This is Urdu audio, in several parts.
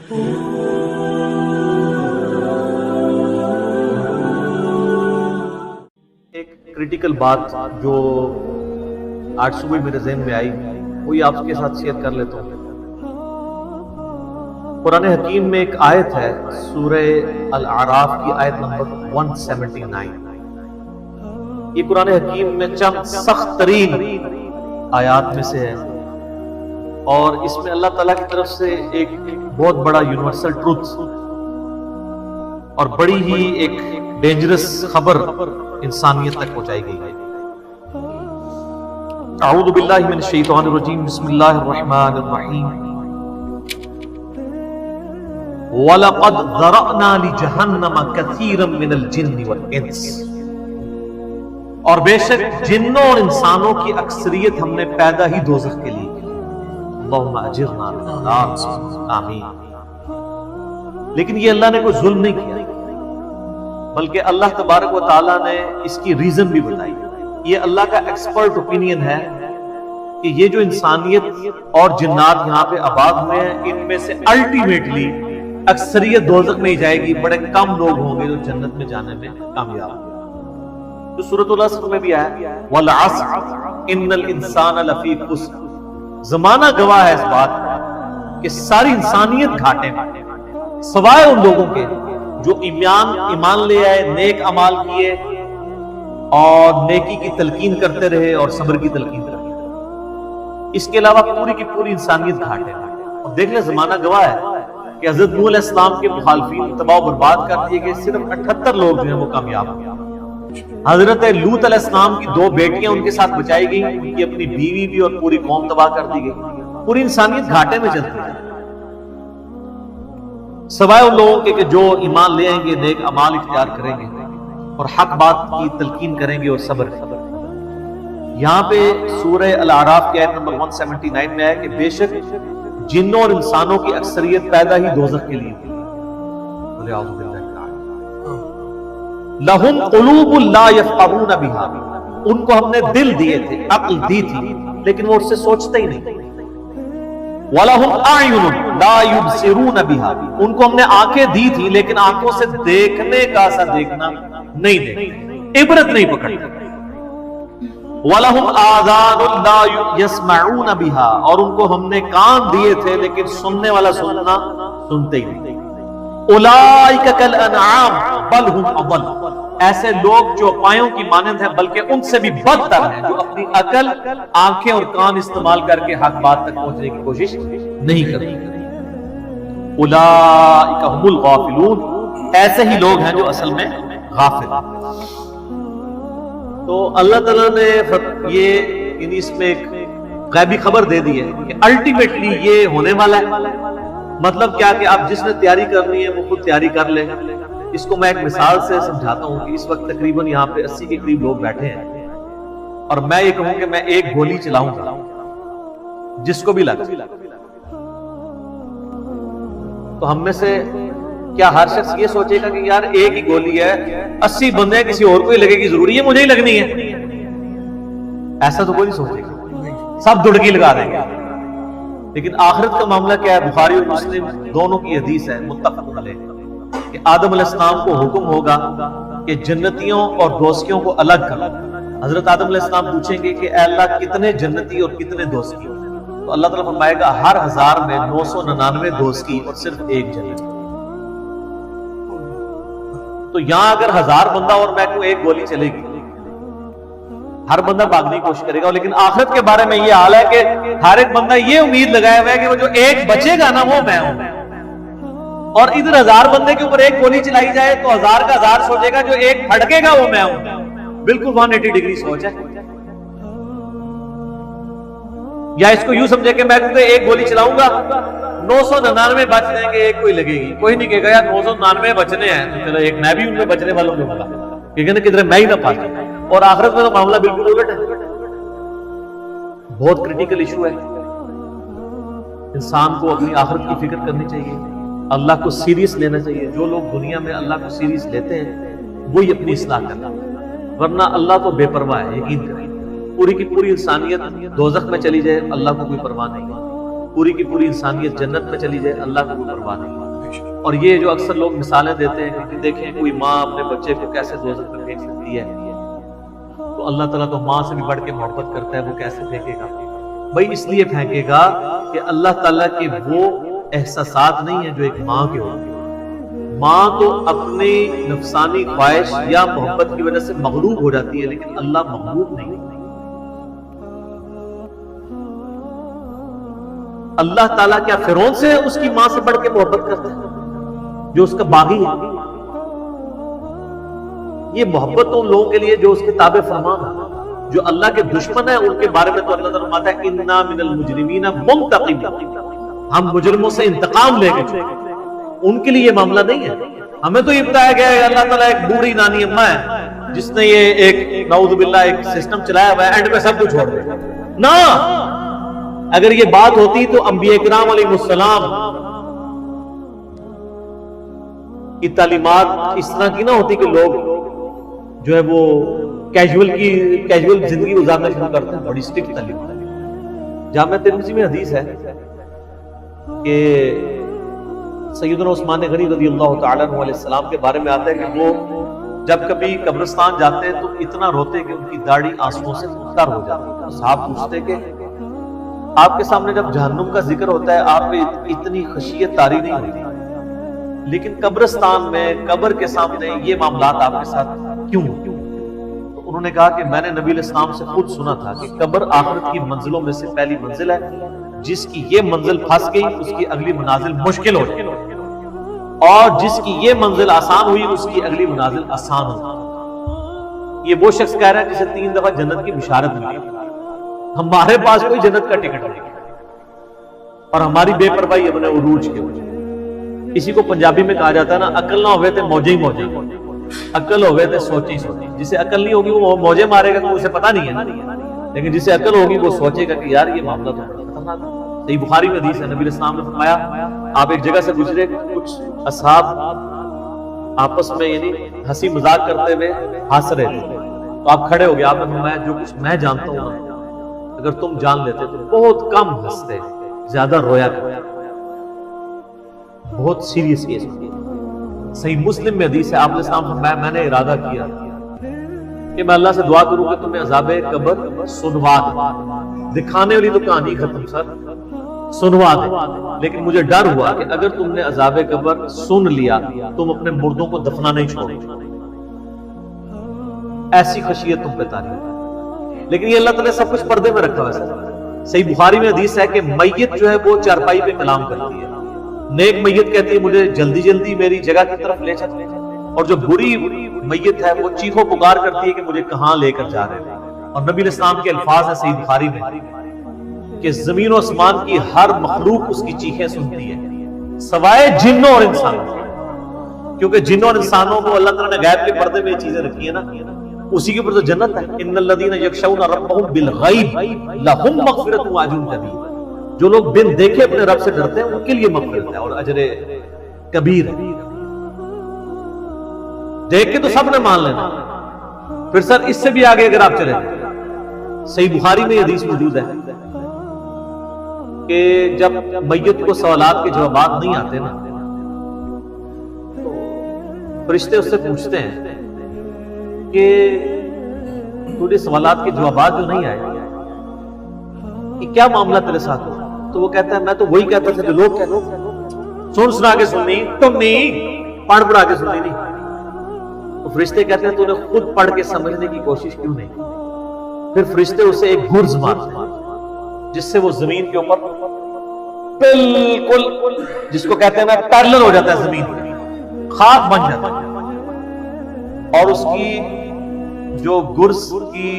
ایک کریٹیکل بات جو آج صبح میرے ذہن میں آئی وہی آپ کے ساتھ شیئر کر لیتا ہوں۔ قرآن حکیم میں ایک آیت ہے، سورہ الاعراف کی آیت نمبر 179۔ یہ قرآن حکیم میں چند سخت ترین آیات میں سے ہے، اور اس میں اللہ تعالیٰ کی طرف سے ایک بہت بڑا یونیورسل ٹروتھ اور بڑی ہی ایک ڈینجرس خبر انسانیت تک پہنچائی گئی ہے۔ اعوذ باللہ من الشیطان الرجیم، بسم اللہ الرحمن الرحیم۔ وَلَقَدْ ذَرَأْنَا لِجَهَنَّمَ كَثِيرًا مِنَ الْجِنِّ وَالْإِنسِ، اور بے شک جنوں اور انسانوں کی اکثریت ہم نے پیدا ہی دوزخ کے لیے کی۔ اللہم اجرنا من النار، آمین۔ لیکن یہ اللہ نے کوئی ظلم نہیں کیا، بلکہ اللہ تبارک و تعالیٰ نے اس کی ریزن بھی بتائی۔ یہ اللہ کا ایکسپرٹ اوپینین ہے کہ یہ جو انسانیت اور جنات یہاں پہ آباد ہوئے ہیں، ان میں سے الٹیمیٹلی اکثریت دوزخ میں ہی جائے گی، بڑے کم لوگ ہوں گے جو جنت میں جانے میں کامیاب ہوں۔ تو سورۃ العصر میں بھی آیا وَالْعَصْرِ إِنَّ الْإِنسَانَ لَفِي خُسْرٍ، زمانہ گواہ ہے اس بات کہ ساری انسانیت گھاٹے میں، سوائے ان لوگوں کے جو ایمان لے آئے، نیک اعمال کیے اور نیکی کی تلقین کرتے رہے اور صبر کی تلقین کرتے رہے۔ اس کے علاوہ پوری کی پوری انسانیت گھاٹے میں۔ اور دیکھ لیں زمانہ گواہ ہے کہ حضرت نوح علیہ السلام کے مخالفین تباہ و برباد کر دیے گئے، صرف 78 لوگ جو ہیں وہ کامیاب ہوئے۔ حضرت لوط علیہ السلام کی 2 بیٹیاں ان کے ساتھ بچائی گئی، ان کی اپنی بیوی بھی اور پوری قوم تباہ کر دی گئی۔ پوری انسانیت گھاٹے میں چلتی ہے، سوائے ان لوگوں کے کہ جو ایمان لے آئیں گے، نیک اعمال اختیار کریں گے اور حق بات کی تلقین کریں گے اور صبر کریں گے۔ یہاں پہ سورہ الاعراف کی آیت نمبر 179 میں ہے کہ بے شک جنوں اور انسانوں کی اکثریت پیدا ہی دوزخ کے لیے تھی۔ لَهُمْ قُلُوبٌ لَا يَفْقَهُونَ بِهَا، ان کو ہم نے دل دیے تھے، عقل دی تھی، لیکن وہ اس سے سوچتے ہی نہیں۔ وَلَهُمْ أَعْيُنٌ لَا يُبْصِرُونَ بِهَا، ان کو ہم نے آنکھیں دی تھی لیکن آنکھوں سے دیکھنے کا سا دیکھنا نہیں دیکھتے، عبرت نہیں پکڑتے۔ وَلَهُمْ آذَانٌ لَا يَسْمَعُونَ بِهَا، اور ان کو ہم نے کان دیے تھے لیکن سننے والا سننا سنتے ہی نہیں۔ أُولَئِكَ كَالْأَنْعَامِ بَلْ هُمْ أَضَلُّ، ایسے لوگ چوپایوں کی مانند ہیں بلکہ ان سے بھی بدتر ہیں، جو اپنی عقل، آنکھیں اور کان استعمال کر کے حق بات تک پہنچنے کی کوشش نہیں کرتے۔ أُولَئِكَ هُمُ الْغَافِلُونَ، ایسے ہی لوگ ہیں جو اصل میں غافل ہیں۔ تو اللہ تعالیٰ نے یہ اس میں ایک غیبی خبر دے دی ہے کہ الٹیمیٹلی یہ ہونے والا ہے۔ مطلب کیا کہ آپ جس نے تیاری کرنی ہے وہ خود تیاری کر لے۔ اس کو میں ایک مثال سے سمجھاتا ہوں کہ اس وقت تقریباً یہاں پہ 80 کے قریب لوگ بیٹھے ہیں، اور میں یہ کہوں کہ میں ایک گولی چلاؤں گا جس کو بھی لگے، تو ہم میں سے کیا ہر شخص یہ سوچے گا کہ یار ایک ہی گولی ہے، 80 بندے کسی اور کو ہی لگے گی، ضروری ہے مجھے ہی لگنی ہے؟ ایسا تو کوئی نہیں سوچے گا، سب دڑکی لگا دیں گے۔ لیکن آخرت کا معاملہ کیا ہے؟ بخاری اور مسلم دونوں کی حدیث ہے، متفق علیہ، کہ آدم علیہ السلام کو حکم ہوگا کہ جنتیوں اور دوزخیوں کو الگ کرو۔ حضرت آدم علیہ السلام پوچھیں گے کہ اے اللہ کتنے جنتی اور کتنے دوزخی؟ تو اللہ تعالیٰ فرمائے گا ہر 1000 میں 999 دوزخی اور صرف ایک جنتی۔ تو یہاں اگر 1000 بندہ اور میں کو ایک گولی چلے گی، ہر بندہ بھاگنے کی کوشش کرے گا، لیکن آخرت کے بارے میں یہ حال ہے کہ ہر ایک بندہ یہ امید لگایا ہوا ہے کہ وہ جو ایک بچے گا نا وہ میں ہوں، اور ادھر 1000 بندے کے اوپر ایک گولی چلائی جائے تو 1000 کا 1000 سوچے گا جو ایک پھٹکے گا وہ میں ہوں۔ بالکل 180 ڈگری سوچ ہے۔ یا اس کو یوں سمجھے کہ میں ایک گولی چلاؤں گا، 999 بچ جائیں گے، ایک کوئی لگے گی، کوئی نہیں کہے گا یار 999 بچنے ہیں تو چلو ایک میں بھی ان میں بچنے والوں میں ہوگا، کیونکہ کدھر میں ہی نہ پھنس جاؤں۔ اور آخرت میں تو معاملہ بالکل الٹ ہے۔ بہت کریٹیکل ایشو ہے، انسان کو اپنی آخرت کی فکر کرنی چاہیے، اللہ کو سیریس لینا چاہیے۔ جو لوگ دنیا میں اللہ کو سیریس لیتے ہیں وہی اپنی اصلاح کرنا، ورنہ اللہ تو بے پرواہ ہے۔ یقین کریں پوری کی پوری انسانیت دوزخ میں چلی جائے اللہ کو کوئی پرواہ نہیں ہے۔ پوری کی پوری انسانیت جنت میں چلی جائے، اللہ کو پرواہ نہیں۔ اور یہ جو اکثر لوگ مثالیں دیتے ہیں کہ دیکھیں کوئی ماں اپنے بچے کو کیسے دوزخ میں پھینک سکتی ہے، تو اللہ تعالیٰ تو ماں سے بھی بڑھ کے محبت کرتا ہے، وہ کیسے پھینکے گا؟ بھائی اس لیے پھینکے گا کہ اللہ تعالیٰ کے وہ احساسات نہیں ہیں جو ایک ماں کے ہوتے ہیں۔ ماں تو اپنی نفسانی خواہش یا محبت کی وجہ سے مغلوب ہو جاتی ہے، لیکن اللہ مغلوب نہیں۔ اللہ تعالیٰ کیا فرعون سے اس کی ماں سے بڑھ کے محبت کرتا ہے جو اس کا باغی ہے؟ یہ محبت ان لوگوں کے لیے جو اس کے تابع فرمان ہے۔ جو اللہ کے دشمن ہیں ان کے بارے میں تو اللہ تعالیٰ فرماتا ہے اِنَّا مِنَ الْمُجْرِمِينَ مُنْتَقِمُونَ، ہم مجرموں سے انتقام لے گئے۔ ان کے لیے یہ معاملہ نہیں ہے۔ ہمیں تو یہ بتایا گیا ہے اللہ تعالیٰ ایک بوڑھی نانی اماں ہے جس نے یہ ایک نعوذ باللہ ایک سسٹم چلایا ہوا ہے، اینڈ میں سب کچھ چھوڑ دے نا۔ اگر یہ بات ہوتی تو انبیاء کرام علیہ السلام کی تعلیمات اس طرح کی نہ ہوتی کہ لوگ جو ہے وہ کیجول زندگی گزارنا شروع کرتے ہیں۔ بڑی سٹرکٹ تعلیم۔ جامع ترمذی میں حدیث ہے کہ سیدنا عثمان غنی رضی اللہ تعالیٰ عنہ علیہ السلام کے بارے میں آتا ہے کہ وہ جب کبھی قبرستان جاتے ہیں تو اتنا روتے کہ ان کی داڑھی آنسوؤں سے تر ہو جاتی۔ صحابہ پوچھتے کہ آپ کے سامنے جب جہنم کا ذکر ہوتا ہے آپ پہ اتنی خشیت طاری نہیں ہوتی، لیکن قبرستان میں قبر کے سامنے یہ معاملات آپ کے ساتھ کیوں؟ تو انہوں نے کہا کہ میں نے نبی علیہ السلام سے خود سنا تھا کہ قبر آخرت کی منزلوں میں سے پہلی منزل ہے، جس کی یہ منزل پھنس گئی اس کی اگلی منازل مشکل ہو گئی، اور جس کی یہ منزل آسان ہوئی اس کی اگلی منازل آسان ہوئی۔ یہ وہ شخص کہہ رہا ہے جسے 3 دفعہ جنت کی بشارت ملی، ہمارے پاس کوئی جنت کا ٹکٹ نہیں اور ہماری بے پرواہی ابن عروج کے وجہ۔ اسی کو پنجابی میں کہا جاتا ہے نا، عقل نہ ہوئے تے موجے ہی موجے، عقل ہوئے تے سوچی ہی سوچی۔ جسے عقل نہیں ہوگی وہ موجے مارے گا تو اسے پتہ نہیں ہے، لیکن جسے عقل ہوگی وہ سوچے گا کہ یار یہ معاملہ تو خطرناک ہے۔ صحیح بخاری میں حدیث ہے، نبی علیہ السلام نے فرمایا آپ ایک جگہ سے گزرے، کچھ اصحاب آپس میں یعنی ہنسی مذاق کرتے ہوئے ہنس رہے تھے، تو آپ کھڑے ہو گئے، آپ نے فرمایا جو کچھ میں جانتا ہوں اگر تم جان لیتے تو بہت کم ہنستے، زیادہ رویا کرتے، بہت سیریس کیس ہوتی ہے۔ صحیح مسلم میں حدیث ہے، آپ نے السلام فرمایا میں نے ارادہ کیا کہ میں اللہ سے دعا کروں کہ تمہیں عذاب قبر سنوا دے، دکھانے والی تو کہانی ختم سر، سنوا دے، لیکن مجھے ڈر ہوا کہ اگر تم نے عذاب قبر سن لیا تم اپنے مردوں کو دفنا نہیں چھوڑو، ایسی خشیت تم پہ تاری ہے۔ لیکن یہ اللہ تعالیٰ سب کچھ پردے میں رکھا ہوا ہے۔ صحیح بخاری میں حدیث ہے کہ میت جو ہے وہ چارپائی پہ کلام کرتی ہے، نیک میت کہتی ہے مجھے جلدی جلدی میری جگہ کی طرف لے چل، اور جو بری میت ہے وہ چیخو پکار کرتی ہے کہ مجھے کہاں لے کر جا رہے ہیں۔ اور نبی علیہ السلام کے الفاظ ہیں صحیح بخاری میں کہ زمین و آسمان کی ہر مخلوق اس کی چیخیں سنتی ہے سوائے جنوں اور انسانوں، کیونکہ جنوں اور انسانوں کو اللہ تعالیٰ نے غیب کے پردے میں یہ چیزیں رکھی ہیں نا، اسی کے اوپر تو جنت ہے۔ ان الذین یخشون ربهم بالغیب لهم مغفرۃ واجر کبیر، جو لوگ بن دیکھے اپنے رب سے ڈرتے ہیں ان کے لیے مغفرت ہے اور اجر کبیر ہے۔ دیکھ کے تو سب نے مان لینا، پھر سر اس سے بھی آگے اگر آپ چلیں، صحیح بخاری میں یہ حدیث موجود ہے کہ جب میت کو سوالات کے جوابات نہیں آتے نا تو فرشتے اس سے پوچھتے ہیں کہ تجھے سوالات کے جوابات جو نہیں آئے یہ کیا معاملہ تیرے ساتھ ہو؟ تو وہ کہتا ہے میں تو وہی کہتا تھا جو لوگ کہتے سن سنا کے سننی تم نہیں، پڑھ پڑھا کے سننی نہیں۔ تو فرشتے کہتے ہیں تو نے خود پڑھ کے سمجھنے کی کوشش کیوں نہیں؟ پھر فرشتے اسے ایک گرز مارتے ہیں جس سے وہ زمین کے اوپر بالکل جس کو کہتے ہیں نا پیرلل ہو جاتا ہے، زمین خاک بن جاتا ہے، اور اس کی جو گرز کی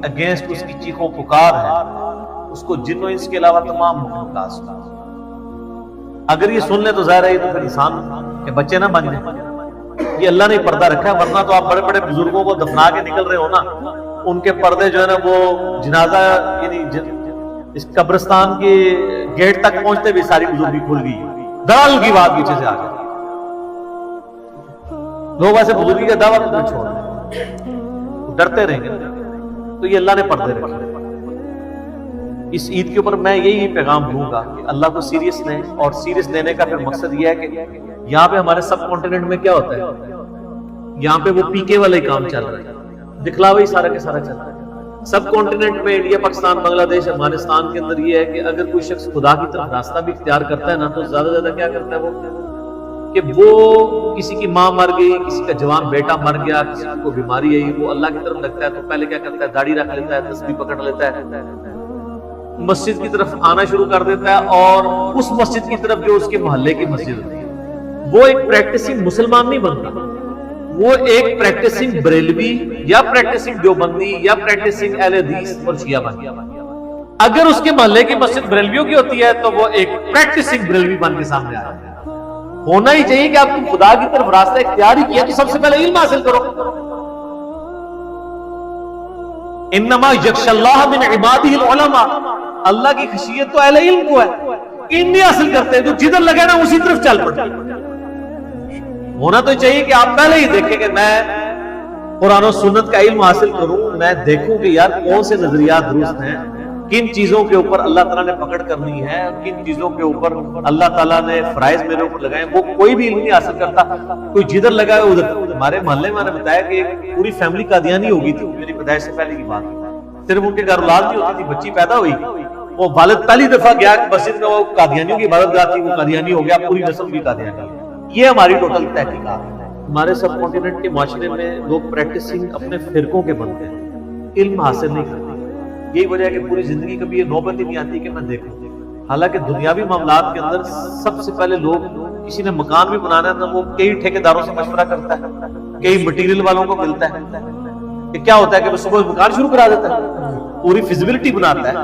اگینسٹ اس کی چیخوں پکار ہے اس کو جن و انس کے علاوہ تمام مخلوقات سنتے ہیں۔ اگر یہ سن لے تو ظاہر ہے یہ تو پھر انسان کے بچے نہ بن جائیں، یہ اللہ نے پردہ رکھا ہے، ورنہ تو آپ بڑے بڑے بزرگوں کو دفنا کے نکل رہے ہو نا، ان کے پردے جو ہے نا وہ جنازہ یعنی اس قبرستان کے گیٹ تک پہنچتے بھی ساری بزرگی کھل گئی، دال کی بات پیچھے سے آ گئی، لوگ ایسے بزرگی کا دعویٰ نہیں چھوڑ رہے، ڈرتے رہیں گے، تو یہ اللہ نے پردے رکھے۔ اس عید کے اوپر میں یہی پیغام دوں گا کہ اللہ کو سیریس لیں، اور سیریس لینے کا پھر مقصد یہ ہے کہ یہاں پہ ہمارے سب کانٹیننٹ میں کیا ہوتا ہے، یہاں پہ وہ پی کے والا ہی کام چل رہا ہے، دکھلاوا ہی سارا کے سارا چل رہا ہے۔ سب کانٹیننٹ میں انڈیا، پاکستان، بنگلہ دیش، افغانستان کے اندر یہ ہے کہ اگر کوئی شخص خدا کی طرف راستہ بھی اختیار کرتا ہے نا، تو زیادہ سے زیادہ کیا کرتا ہے وہ کہ وہ کسی کی ماں مر گئی، کسی کا جوان بیٹا مر گیا، کسی کو بیماری آئی، وہ اللہ کی طرف لگتا ہے تو پہلے کیا کرتا ہے، داڑھی رکھ لیتا ہے، تسبیح پکڑ لیتا ہے، مسجد کی طرف آنا شروع کر دیتا ہے، اور اس مسجد کی طرف جو اس کے محلے کی مسجد ہوتی ہے، وہ ایک پریکٹسنگ مسلمان نہیں بنتا، وہ ایک پریکٹسنگ بریلوی یا پریکٹسنگ دیوبندی یا پریکٹسنگ اہل حدیث اور شیعہ بن گیا۔ اگر اس کے محلے کی مسجد بریلویوں کی ہوتی ہے تو وہ ایک پریکٹسنگ بریلوی بن کے سامنے آیا۔ ہونا ہی چاہیے کہ آپ کو خدا کی طرف راستہ اختیار ہی کیا تو سب سے پہلے علم حاصل کرو۔ انما یخشی اللہ من عبادہ العلماء، اللہ کی خشیت تو اہل علم کو ہے، علم نہیں حاصل کرتے تو جدھر لگے نا اسی طرف چل پڑتے۔ ہونا تو چاہیے کہ آپ پہلے ہی دیکھیں کہ میں قرآن و سنت کا علم حاصل کروں، میں دیکھوں کہ یار کون سے نظریات درست ہیں، کن چیزوں کے اوپر اللہ تعالیٰ نے پکڑ کرنی ہے، کن چیزوں کے اوپر اللہ تعالیٰ نے فرائض میرے اوپر لگائے۔ وہ کوئی بھی علم نہیں حاصل کرتا، کوئی جدھر لگا ہے ادھر۔ ہمارے محلے میں نے بتایا کہ ایک پوری فیملی قادیانی ہو گئی تھی، میری پیدائش سے پہلے کی بات، صرف ان کے گھر اولاد نہیں ہوتی تھی، بچی پیدا ہوئی، وہ والد پہلی دفعہ گیا مسجد میں، وہ قادیانیوں کی عبادت گاہ تھی، وہ قادیانی ہو گیا، پوری نسل بھی قادیانی ہے۔ یہ ہماری ٹوٹل تحقیقات ہے۔ ہمارے سب کانٹیننٹ کے معاشرے میں لوگ پریکٹسنگ اپنے فرقوں کے بنتے ہیں، علم حاصل نہیں کرتے۔ یہی وجہ ہے کہ پوری زندگی کبھی یہ نوبت ہی نہیں آتی کہ میں دیکھوں۔ حالانکہ دنیاوی معاملات کے اندر سب سے پہلے لوگ، کسی نے مکان بھی بنانا ہے تو وہ کئی ٹھیکیداروں سے مشورہ کرتا ہے، کئی مٹیریل والوں کو ملتا ہے کہ کیا ہوتا ہے کہ وہ صبح مکان شروع کرا دیتا ہے، پوری فیزیبلٹی بناتا ہے،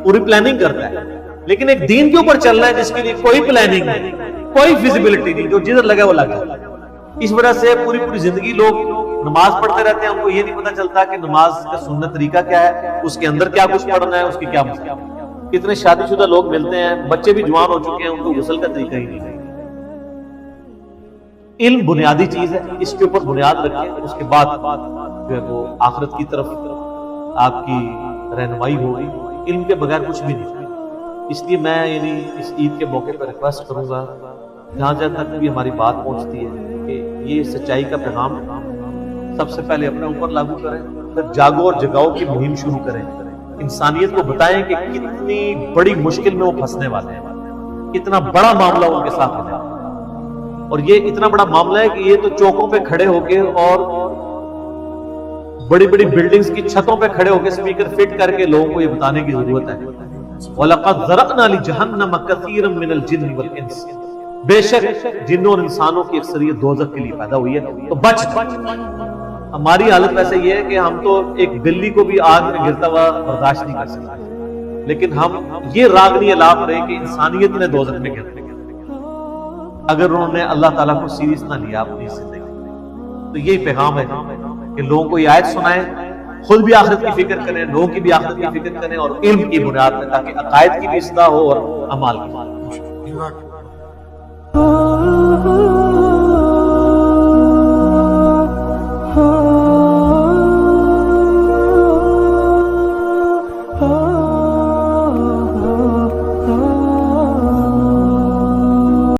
پوری پلاننگ کرتا ہے۔ لیکن ایک دین کے اوپر چلنا ہے جس کے لیے کوئی پلاننگ نہیں، کوئی فیزیبلٹی نہیں، جو جدھر لگا وہ لگا۔ اس وجہ سے پوری زندگی لوگ نماز پڑھتے رہتے ہیں، ہم کو یہ نہیں پتا چلتا کہ نماز کا سنت طریقہ کیا ہے، اس کے اندر کیا کچھ پڑھنا ہے، اس کی کیا مطلب۔ کتنے شادی شدہ لوگ ملتے ہیں، بچے بھی جوان ہو چکے ہیں، ان کو غسل کا طریقہ ہی نہیں۔ علم بنیادی چیز ہے، اس کے اوپر بنیاد رکھیں، اس کے بعد جو ہے وہ آخرت کی طرف آپ کی رہنمائی ہوگی۔ علم کے بغیر کچھ بھی نہیں۔ اس لیے میں اس عید کے موقع پر ریکویسٹ کروں گا، جہاں تک بھی ہماری بات پہنچتی ہے، کہ یہ سچائی کا پیغام سب سے پہلے اپنے اوپر لاگو کریں، پھر جاگو اور جگاؤ کی مہم شروع کریں، انسانیت کو بتائیں کہ کتنی بڑی مشکل میں وہ پھنسنے والے ہیں، کتنا بڑا معاملہ ان کے ساتھ ہے، اور یہ اتنا بڑا معاملہ ہے کہ یہ تو چوکوں پہ کھڑے ہو کے اور بڑی بڑی بلڈنگز کی چھتوں پہ کھڑے ہو کے اسپیکر فٹ کر کے لوگوں کو یہ بتانے کی ضرورت ہے۔ وَلَقَدْ ذَرَأْنَا لِجَهَنَّمَ كَثِيرًا مِنَ الْجِنِّ وَالْإِنسِ، بے شک جنوں اور انسانوں کی اکثریت دوزخ کے لیے پیدا ہوئی ہے، تو بچ۔ ہماری حالت ویسے یہ ہے کہ ہم تو ایک بلی کو بھی آگ میں گرتا ہوا برداشت نہیں کر سکتے، لیکن ہم یہ راگنی الاپ رہے کہ انسانیت نے دوزخ میں گرتے اگر انہوں نے اللہ تعالیٰ کو سیریس نہ لیا اپنی زندگی۔ تو یہی پیغام ہے کہ لوگوں کو یہ آیت سنائیں، خود بھی آخرت کی فکر کریں، لوگوں کی بھی آخرت کی فکر کریں، اور علم کی بنیاد میں، تاکہ عقائد کی بھی اصلاح ہو اور اعمال کی۔